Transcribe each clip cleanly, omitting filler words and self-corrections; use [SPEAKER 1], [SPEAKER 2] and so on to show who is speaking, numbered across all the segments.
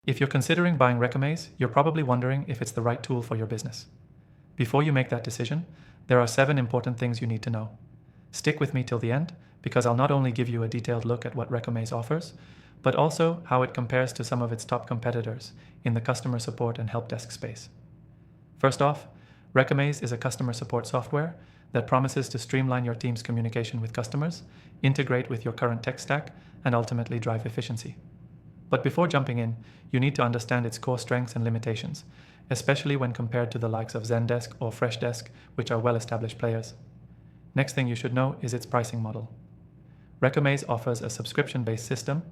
[SPEAKER 1] If you're considering buying Recomaze, you're probably wondering if it's the right tool for your business. Before you make that decision, there are 7 important things you need to know. Stick with me till the end, because I'll not only give you a detailed look at what Recomaze offers, but also how it compares to some of its top competitors in the customer support and help desk space. First off, Recomaze is a customer support software that promises to streamline your team's communication with customers, integrate with your current tech stack, and ultimately drive efficiency. But before jumping in, you need to understand its core strengths and limitations, especially when compared to the likes of Zendesk or Freshdesk, which are well-established players. Next thing you should know is its pricing model. Recomaze offers a subscription-based system,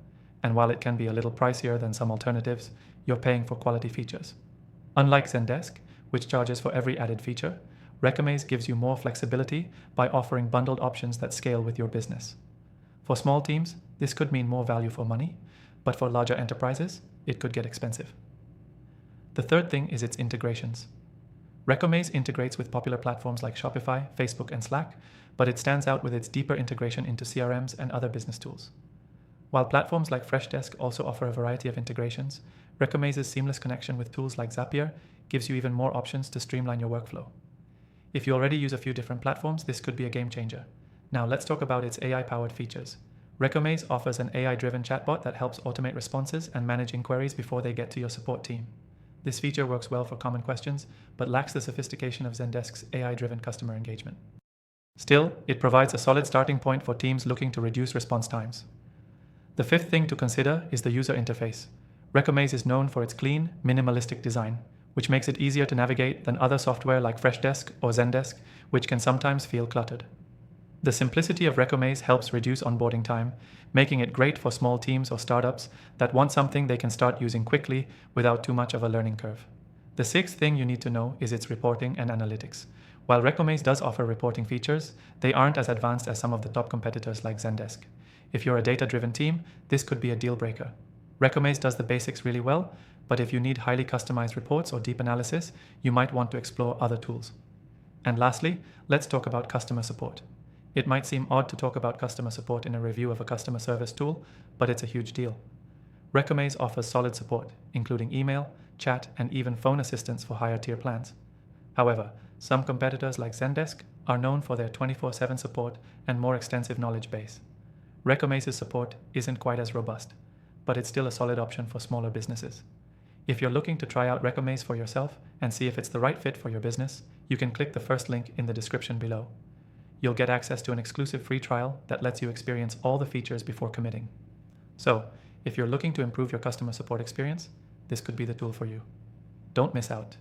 [SPEAKER 1] and while it can be a little pricier than some alternatives, you're paying for quality features. Unlike Zendesk, which charges for every added feature, Recomaze gives you more flexibility by offering bundled options that scale with your business. For small teams, this could mean more value for money, but for larger enterprises, it could get expensive. The third thing is its integrations. Recomaze integrates with popular platforms like Shopify, Facebook, and Slack, but it stands out with its deeper integration into CRMs and other business tools. While platforms like Freshdesk also offer a variety of integrations, Recomaze's seamless connection with tools like Zapier gives you even more options to streamline your workflow. If you already use a few different platforms, this could be a game changer. Now let's talk about its AI-powered features. Recomaze offers an AI-driven chatbot that helps automate responses and manage inquiries before they get to your support team. This feature works well for common questions, but lacks the sophistication of Zendesk's AI-driven customer engagement. Still, it provides a solid starting point for teams looking to reduce response times. The fifth thing to consider is the user interface. Recomaze is known for its clean, minimalistic design, which makes it easier to navigate than other software like Freshdesk or Zendesk, which can sometimes feel cluttered. The simplicity of Recomaze helps reduce onboarding time, making it great for small teams or startups that want something they can start using quickly without too much of a learning curve. The sixth thing you need to know is its reporting and analytics. While Recomaze does offer reporting features, they aren't as advanced as some of the top competitors like Zendesk. If you're a data-driven team, this could be a deal breaker. Recomaze does the basics really well, but if you need highly customized reports or deep analysis, you might want to explore other tools. And lastly, let's talk about customer support. It might seem odd to talk about customer support in a review of a customer service tool, but it's a huge deal. Recomaze offers solid support, including email, chat, and even phone assistance for higher tier plans. However, some competitors like Zendesk are known for their 24/7 support and more extensive knowledge base. Recomaze's support isn't quite as robust, but it's still a solid option for smaller businesses. If you're looking to try out Recomaze for yourself and see if it's the right fit for your business, you can click the first link in the description below. You'll get access to an exclusive free trial that lets you experience all the features before committing. So, if you're looking to improve your customer support experience, this could be the tool for you. Don't miss out.